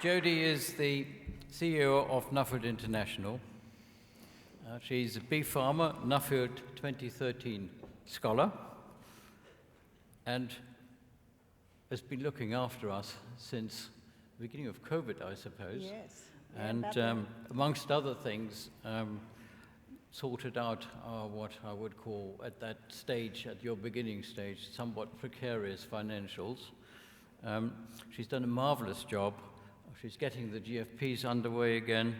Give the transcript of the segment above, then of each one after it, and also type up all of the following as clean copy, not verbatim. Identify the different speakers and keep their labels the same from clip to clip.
Speaker 1: Jodie is the CEO of Nuffield International. She's a bee farmer, Nuffield 2013 scholar, and has been looking after us since the beginning of COVID, I suppose.
Speaker 2: Yes.
Speaker 1: And amongst other things, sorted out what I would call at that stage, at your beginning stage, somewhat precarious financials. She's done a marvelous job. She's getting the GFPs underway again,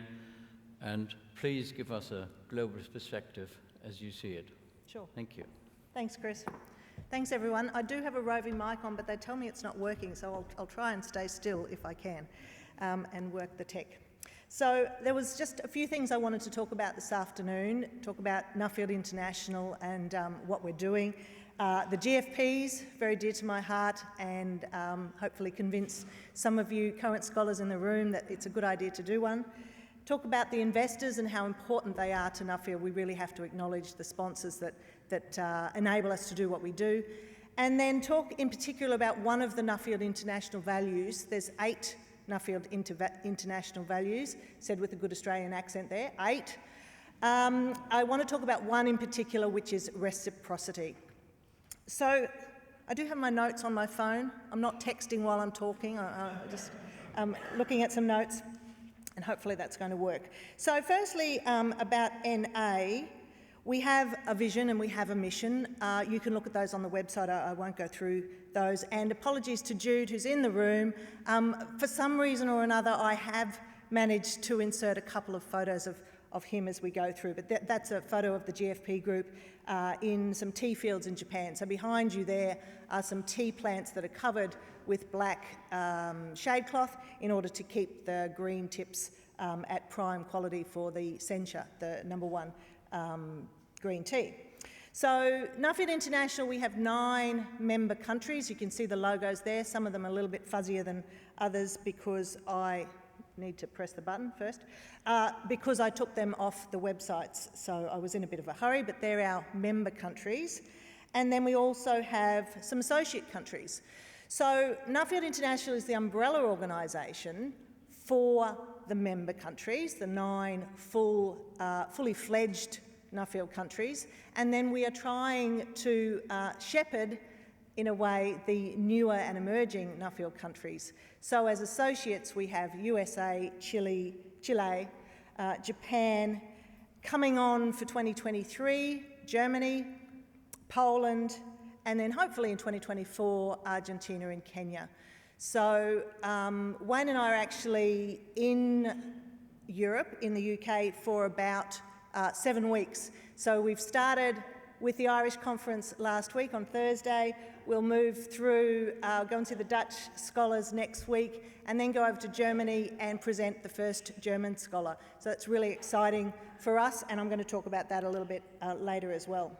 Speaker 1: and please give us a global perspective as you see it.
Speaker 2: Sure.
Speaker 1: Thank you.
Speaker 2: Thanks, Chris. Thanks, everyone. I do have a roving mic on, but they tell me it's not working, so I'll try and stay still if I can, and work the tech. So there was just a few things I wanted to talk about this afternoon, talk about Nuffield International and what we're doing. The GFPs, very dear to my heart, and hopefully convince some of you current scholars in the room that it's a good idea to do one. Talk about the investors and how important they are to Nuffield. We really have to acknowledge the sponsors that enable us to do what we do. And then talk in particular about one of the Nuffield International values. There's 8 Nuffield International values, said with a good Australian accent there, 8. I want to talk about one in particular, which is reciprocity. So I do have my notes on my phone. I'm not texting while I'm talking. I'm just looking at some notes, and hopefully that's going to work. So firstly, about NA, we have a vision and we have a mission. You can look at those on the website. I won't go through those. And apologies to Jude, who's in the room. For some reason or another, I have managed to insert a couple of photos of him as we go through. But that's a photo of the GFP group in some tea fields in Japan. So behind you there are some tea plants that are covered with black shade cloth in order to keep the green tips at prime quality for the sencha, the #1 green tea. So Nuffield International, we have 9 member countries. You can see the logos there. Some of them are a little bit fuzzier than others because I need to press the button first, because I took them off the websites. So I was in a bit of a hurry, but they're our member countries. And then we also have some associate countries. So Nuffield International is the umbrella organisation for the member countries, the 9 fully fledged Nuffield countries, and then we are trying to shepherd, in a way, the newer and emerging Nuffield countries. So as associates, we have USA, Chile, Japan, coming on for 2023, Germany, Poland, and then hopefully in 2024, Argentina and Kenya. So Wayne and I are actually in Europe, in the UK, for about 7 weeks. So we've started with the Irish conference last week on Thursday. We'll move through, go and see the Dutch scholars next week, and then go over to Germany and present the first German scholar. So it's really exciting for us, and I'm going to talk about that a little bit later as well.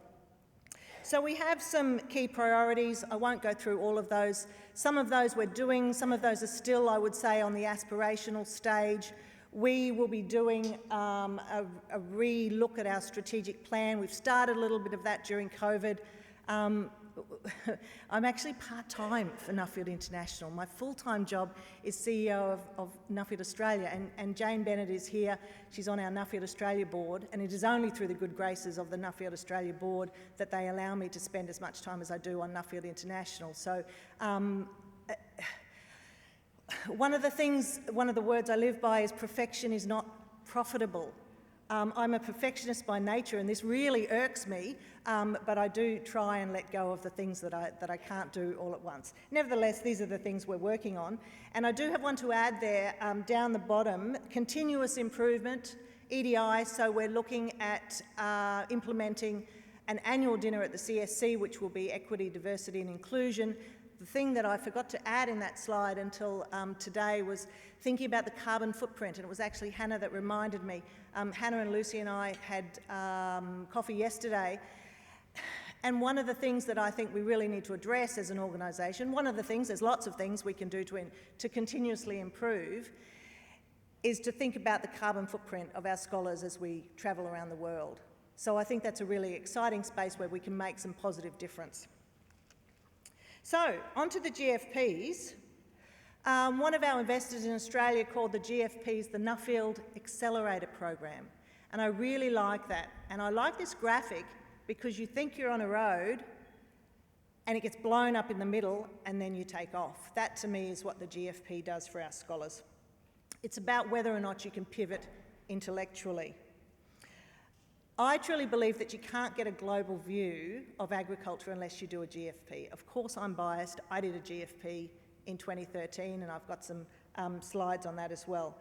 Speaker 2: So we have some key priorities. I won't go through all of those. Some of those we're doing, some of those are still, I would say, on the aspirational stage. We will be doing a re-look at our strategic plan. We've started a little bit of that during COVID. I'm actually part-time for Nuffield International. My full-time job is CEO of Nuffield Australia, and Jane Bennett is here. She's on our Nuffield Australia board, and it is only through the good graces of the Nuffield Australia board that they allow me to spend as much time as I do on Nuffield International. So one of the words I live by is perfection is not profitable. I'm a perfectionist by nature, and this really irks me, but I do try and let go of the things that I can't do all at once. Nevertheless, these are the things we're working on. And I do have one to add there, down the bottom, continuous improvement, EDI, so we're looking at implementing an annual dinner at the CSC, which will be equity, diversity and inclusion. The thing that I forgot to add in that slide until today was thinking about the carbon footprint, and it was actually Hannah that reminded me. Hannah and Lucy and I had coffee yesterday, and one of the things that I think we really need to address as an organisation, one of the things, there's lots of things we can do to continuously improve, is to think about the carbon footprint of our scholars as we travel around the world. So I think that's a really exciting space where we can make some positive difference. So, onto the GFPs. One of our investors in Australia called the GFPs the Nuffield Accelerator Program. And I really like that. And I like this graphic because you think you're on a road and it gets blown up in the middle and then you take off. That to me is what the GFP does for our scholars. It's about whether or not you can pivot intellectually. I truly believe that you can't get a global view of agriculture unless you do a GFP. Of course I'm biased. I did a GFP in 2013 and I've got some slides on that as well.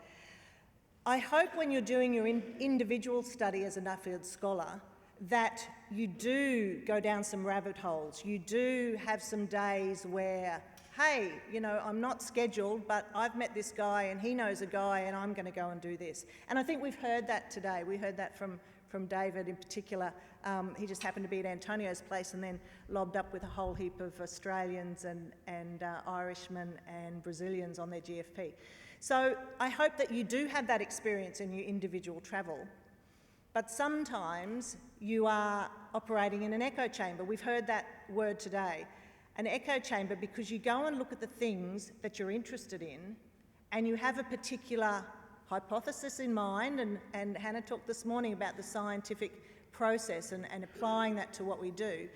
Speaker 2: I hope when you're doing your individual study as a Nuffield scholar that you do go down some rabbit holes. You do have some days where, hey, you know, I'm not scheduled, but I've met this guy and he knows a guy and I'm going to go and do this. And I think we've heard that today. We heard that from David in particular. He just happened to be at Antonio's place and then lobbed up with a whole heap of Australians and Irishmen and Brazilians on their GFP. So I hope that you do have that experience in your individual travel, but sometimes you are operating in an echo chamber. We've heard that word today. An echo chamber because you go and look at the things that you're interested in and you have a particular hypothesis in mind, and Hannah talked this morning about the scientific process and applying that to what we do.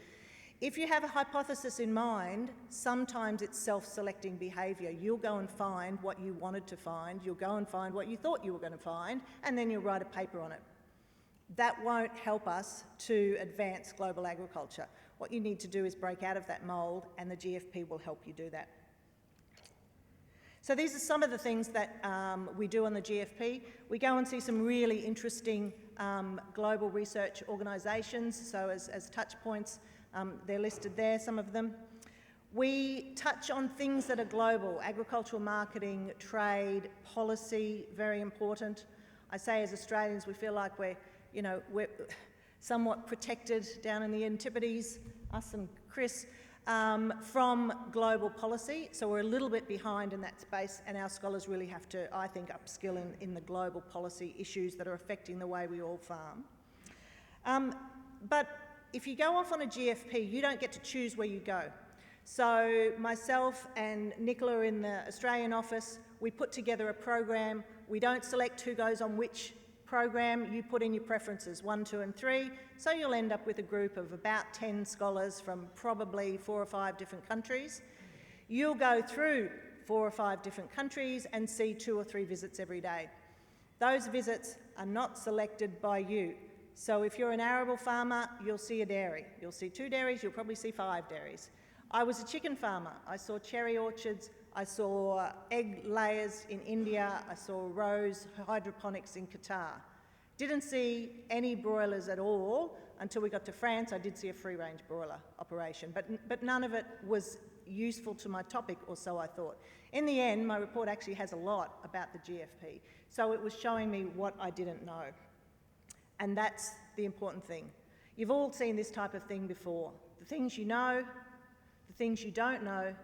Speaker 2: If you have a hypothesis in mind, sometimes it's self-selecting behaviour. You'll go and find what you wanted to find, you'll go and find what you thought you were going to find, and then you'll write a paper on it. That won't help us to advance global agriculture. What you need to do is break out of that mould, and the GFP will help you do that. So these are some of the things that we do on the GFP. We go and see some really interesting global research organisations. So as touch points, they're listed there, some of them. We touch on things that are global: agricultural marketing, trade, policy, very important. I say as Australians, we feel like we're somewhat protected down in the Antipodes, us and Chris, from global policy. So we're a little bit behind in that space, and our scholars really have to, I think, upskill in the global policy issues that are affecting the way we all farm. But if you go off on a GFP, you don't get to choose where you go. So myself and Nicola in the Australian office, we put together a program. We don't select who goes on which program. You put in your preferences, 1, 2 and 3, so you'll end up with a group of about 10 scholars from probably 4 or 5 different countries. You'll go through 4 or 5 different countries and see 2 or 3 visits every day. Those visits are not selected by you. So if you're an arable farmer, you'll see a dairy. You'll see 2 dairies, you'll probably see 5 dairies. I was a chicken farmer. I saw cherry orchards, I saw egg layers in India, I saw rose hydroponics in Qatar. Didn't see any broilers at all until we got to France. I did see a free-range broiler operation, but none of it was useful to my topic, or so I thought. In the end, my report actually has a lot about the GFP, so it was showing me what I didn't know. And that's the important thing. You've all seen this type of thing before. The things you know, the things you don't know,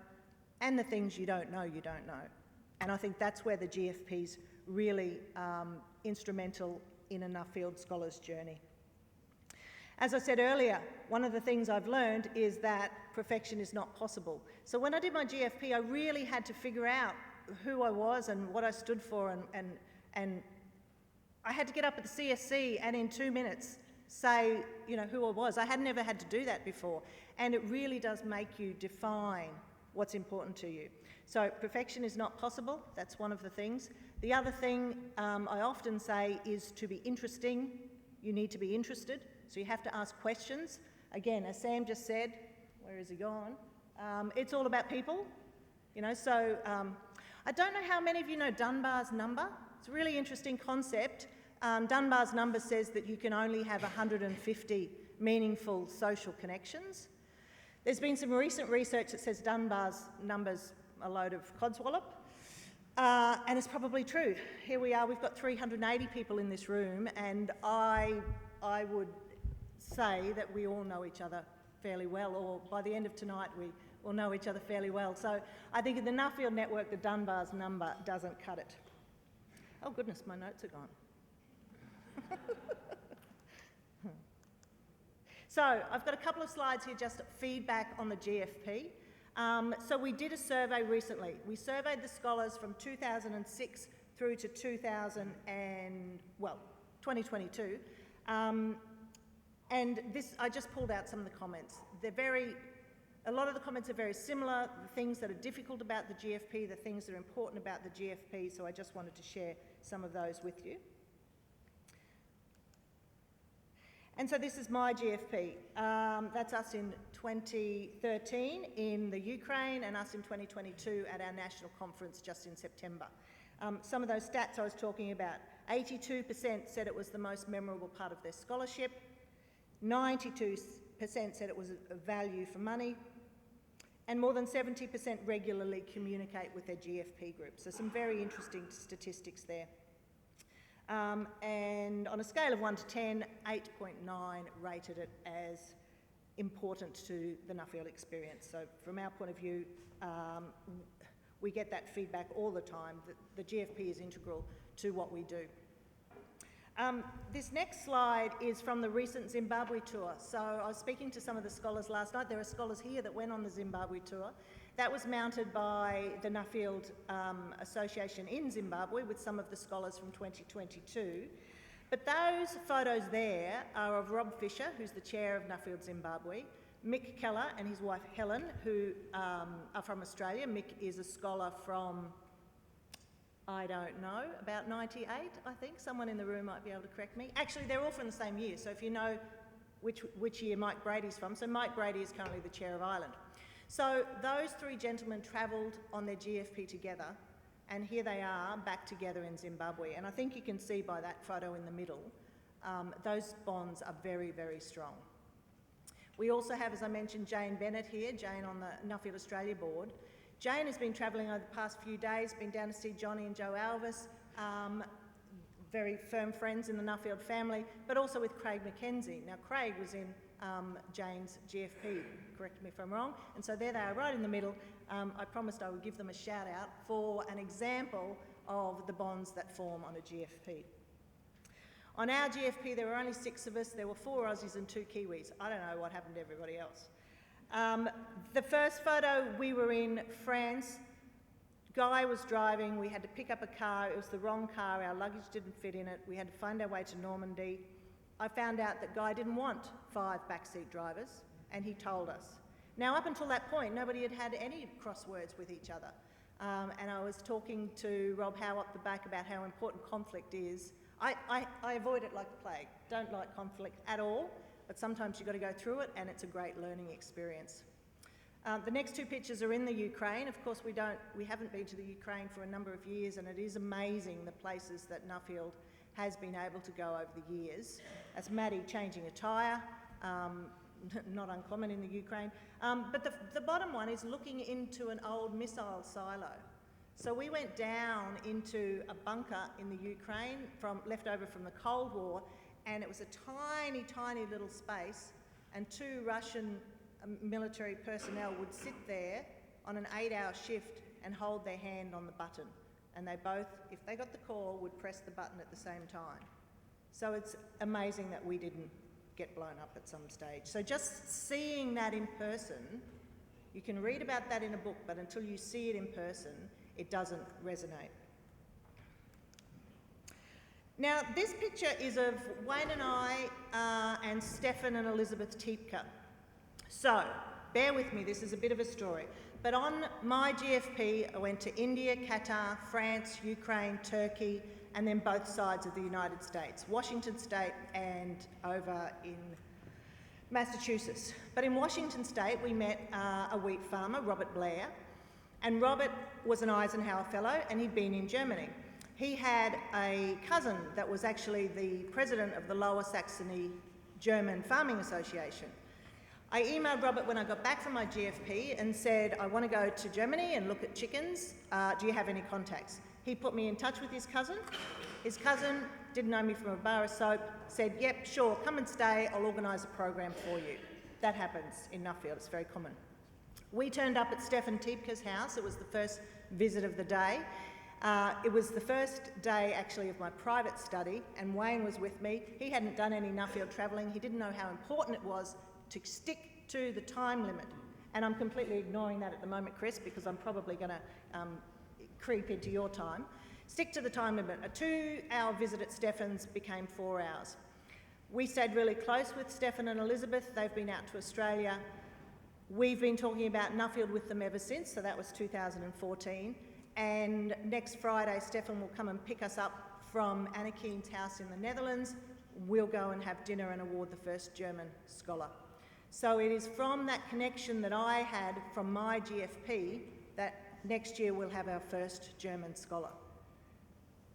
Speaker 2: and the things you don't know you don't know. And I think that's where the GFP's really instrumental in a Nuffield scholar's journey. As I said earlier, one of the things I've learned is that perfection is not possible. So when I did my GFP, I really had to figure out who I was and what I stood for, and I had to get up at the CSC and in 2 minutes say, who I was. I had never had to do that before, and it really does make you define what's important to you. So perfection is not possible. That's one of the things. The other thing I often say is to be interesting. You need to be interested, so you have to ask questions. Again, as Sam just said, where is he gone? It's all about people, so I don't know how many of you know Dunbar's number. It's a really interesting concept. Dunbar's number says that you can only have 150 meaningful social connections. There's been some recent research that says Dunbar's number's a load of codswallop, and it's probably true. Here we are, we've got 380 people in this room, and I would say that we all know each other fairly well, or by the end of tonight we will know each other fairly well. So I think in the Nuffield network, the Dunbar's number doesn't cut it. Oh goodness, my notes are gone. So I've got a couple of slides here, just feedback on the GFP. So we did a survey recently. We surveyed the scholars from 2006 through to 2022. And this, I just pulled out some of the comments. A lot of the comments are very similar, the things that are difficult about the GFP, the things that are important about the GFP, so I just wanted to share some of those with you. And so this is my GFP. That's us in 2013 in the Ukraine and us in 2022 at our national conference just in September. Some of those stats I was talking about, 82% said it was the most memorable part of their scholarship, 92% said it was a value for money, and more than 70% regularly communicate with their GFP group. So some very interesting statistics there. And on a scale of 1 to 10, 8.9 rated it as important to the Nuffield experience. So from our point of view, we get that feedback all the time, that the GFP is integral to what we do. This next slide is from the recent Zimbabwe tour. So I was speaking to some of the scholars last night. There are scholars here that went on the Zimbabwe tour. That was mounted by the Nuffield Association in Zimbabwe with some of the scholars from 2022. But those photos there are of Rob Fisher, who's the chair of Nuffield Zimbabwe, Mick Keller and his wife Helen, who are from Australia. Mick is a scholar from, I don't know, about 98, I think. Someone in the room might be able to correct me. Actually, they're all from the same year, so if you know which year Mike Brady's from. So Mike Brady is currently the chair of Ireland. So those three gentlemen travelled on their GFP together, and here they are back together in Zimbabwe. And I think you can see by that photo in the middle, those bonds are very, very strong. We also have, as I mentioned, Jane Bennett here, Jane on the Nuffield Australia board. Jane has been travelling over the past few days, been down to see Johnny and Joe Alvis, very firm friends in the Nuffield family, but also with Craig McKenzie. Now, Craig was in Jane's GFP, correct me if I'm wrong, and so there they are right in the middle. I promised I would give them a shout out for an example of the bonds that form on a GFP. On our GFP, there were only 6 of us. There were 4 Aussies and 2 Kiwis. I don't know what happened to everybody else. The first photo, we were in France. Guy was driving. We had to pick up a car. It was the wrong car. Our luggage didn't fit in it. We had to find our way to Normandy. I found out that Guy didn't want 5 backseat drivers, and he told us. Now, up until that point, nobody had had any crosswords with each other. And I was talking to Rob Howe up the back about how important conflict is. I avoid it like the plague. Don't like conflict at all, but sometimes you've got to go through it, and it's a great learning experience. The next 2 pictures are in the Ukraine. Of course, we haven't been to the Ukraine for a number of years, and it is amazing the places that Nuffield has been able to go over the years. That's Maddie changing a tyre, not uncommon in the Ukraine. But the bottom one is looking into an old missile silo. So we went down into a bunker in the Ukraine left over from the Cold War, and it was a tiny, tiny little space, and 2 Russian military personnel would sit there on an 8-hour shift and hold their hand on the button. And they both, if they got the call, would press the button at the same time. So it's amazing that we didn't get blown up at some stage. So just seeing that in person, you can read about that in a book, but until you see it in person, it doesn't resonate. Now, this picture is of Wayne and I and Stefan and Elizabeth Tiepke. So, bear with me, this is a bit of a story. But on my GFP, I went to India, Qatar, France, Ukraine, Turkey, and then both sides of the United States, Washington State and over in Massachusetts. But in Washington State, we met a wheat farmer, Robert Blair, and Robert was an Eisenhower Fellow, and he'd been in Germany. He had a cousin that was actually the president of the Lower Saxony German Farming Association. I emailed Robert when I got back from my GFP and said, I want to go to Germany and look at chickens. Do you have any contacts? He put me in touch with his cousin. His cousin didn't know me from a bar of soap, said, yep, sure, come and stay, I'll organise a program for you. That happens in Nuffield, it's very common. We turned up at Stefan Tiepke's house. It was the first visit of the day. It was the first day, actually, of my private study, and Wayne was with me. He hadn't done any Nuffield travelling. He didn't know how important it was to stick to the time limit. And I'm completely ignoring that at the moment, Chris, because I'm probably going to creep into your time. Stick to the time limit. A 2-hour visit at Stefan's became 4 hours. We stayed really close with Stefan and Elizabeth. They've been out to Australia. We've been talking about Nuffield with them ever since, so that was 2014. And next Friday, Stefan will come and pick us up from Anna Keen's house in the Netherlands. We'll go and have dinner and award the first German scholar. So it is from that connection that I had from my GFP that next year we'll have our first German scholar.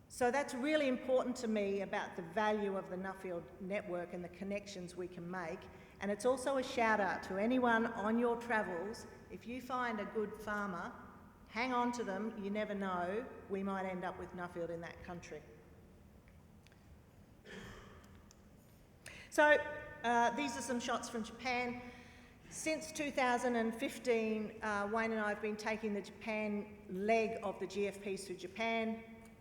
Speaker 2: So that's really important to me about the value of the Nuffield network and the connections we can make. And it's also a shout out to anyone on your travels. If you find a good farmer, hang on to them. You never know, we might end up with Nuffield in that country. So these are some shots from Japan. Since 2015, Wayne and I have been taking the Japan leg of the GFPs through Japan.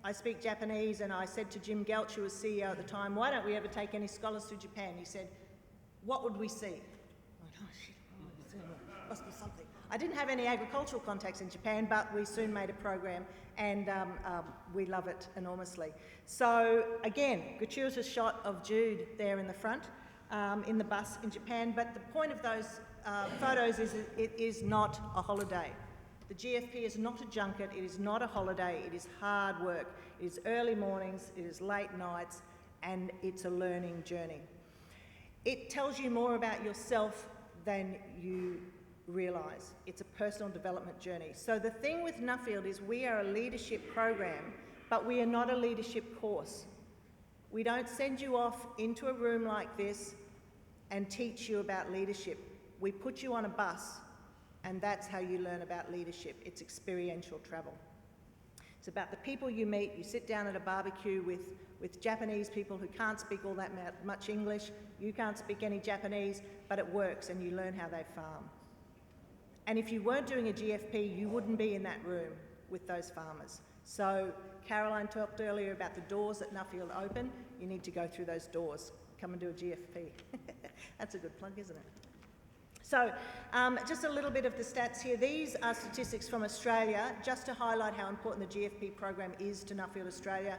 Speaker 2: I speak Japanese, and I said to Jim Gelch, who was CEO at the time, why don't we ever take any scholars through Japan? He said, what would we see? Must be something. I didn't have any agricultural contacts in Japan, but we soon made a program, and we love it enormously. So again, gratuitous shot of Jude there in the front, in the bus in Japan, but the point of those photos is it is not a holiday. The GFP is not a junket, it is not a holiday, it is hard work. It is early mornings, it is late nights, and it's a learning journey. It tells you more about yourself than you realise. It's a personal development journey. So the thing with Nuffield is we are a leadership program, but we are not a leadership course. We don't send you off into a room like this and teach you about leadership. We put you on a bus, and that's how you learn about leadership. It's experiential travel. It's about the people you meet. You sit down at a barbecue with Japanese people who can't speak all that much English. You can't speak any Japanese, but it works, and you learn how they farm. And if you weren't doing a GFP, you wouldn't be in that room with those farmers. So Caroline talked earlier about the doors that Nuffield open. You need to go through those doors. Come and do a GFP. That's a good plug, isn't it? So just a little bit of the stats here. These are statistics from Australia, just to highlight how important the GFP program is to Nuffield Australia.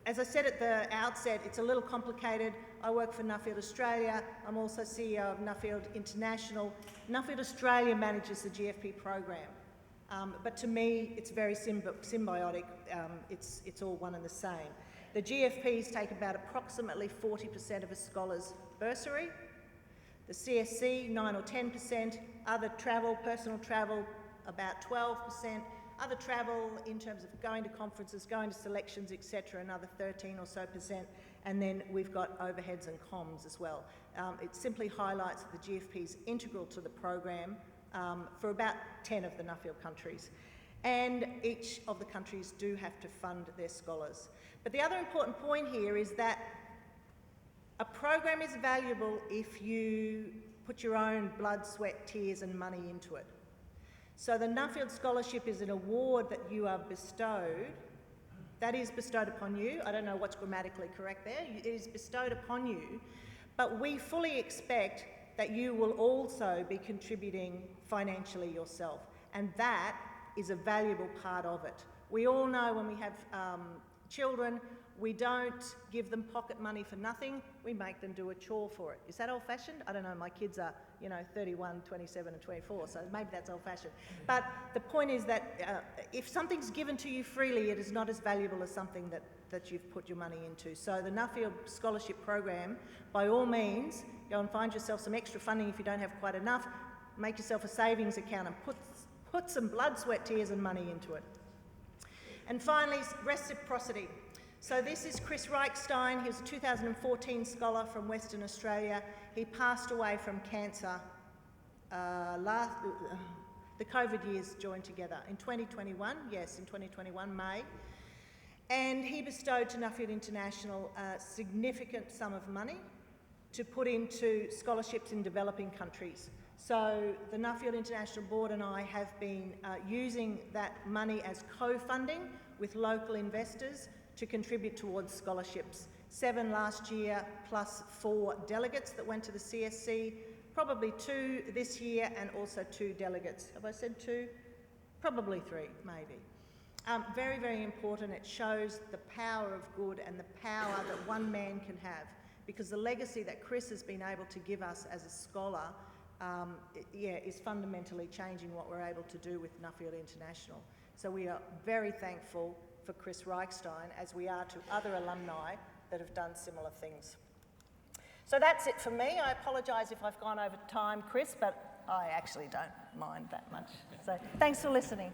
Speaker 2: As I said at the outset, it's a little complicated. I work for Nuffield Australia. I'm also CEO of Nuffield International. Nuffield Australia manages the GFP program. But to me, it's very symbiotic. It's all one and the same. The GFPs take about approximately 40% of a scholar's bursary. The CSC, 9 or 10%. Other travel, personal travel, about 12%. Other travel in terms of going to conferences, going to selections, etc., another 13 or so %. And then we've got overheads and comms as well. It simply highlights that the GFP is integral to the program for about 10 of the Nuffield countries. And each of the countries do have to fund their scholars. But the other important point here is that a program is valuable if you put your own blood, sweat, tears and money into it. So the Nuffield Scholarship is an award that you are bestowed, that is bestowed upon you. I don't know what's grammatically correct there. It is bestowed upon you, but we fully expect that you will also be contributing financially yourself, and that is a valuable part of it. We all know when we have children, we don't give them pocket money for nothing, we make them do a chore for it. Is that old-fashioned? I don't know, my kids are, 31, 27 and 24, so maybe that's old-fashioned. But the point is that if something's given to you freely, it is not as valuable as something that you've put your money into. So the Nuffield Scholarship Program, by all means, go and find yourself some extra funding if you don't have quite enough, make yourself a savings account and put some blood, sweat, tears and money into it. And finally, reciprocity. So this is Chris Reichstein. He was a 2014 scholar from Western Australia. He passed away from cancer. The COVID years joined together in 2021, yes, in 2021, May. And he bestowed to Nuffield International a significant sum of money to put into scholarships in developing countries. So the Nuffield International Board and I have been using that money as co-funding with local investors to contribute towards scholarships. 7 last year, plus 4 delegates that went to the CSC, probably 2 this year and also 2 delegates. Have I said 2? Probably 3, maybe. Very, very important. It shows the power of good and the power that one man can have, because the legacy that Chris has been able to give us as a scholar is fundamentally changing what we're able to do with Nuffield International. So we are very thankful for Chris Reichstein, as we are to other alumni that have done similar things. So that's it for me. I apologise if I've gone over time, Chris, but I actually don't mind that much. So thanks for listening.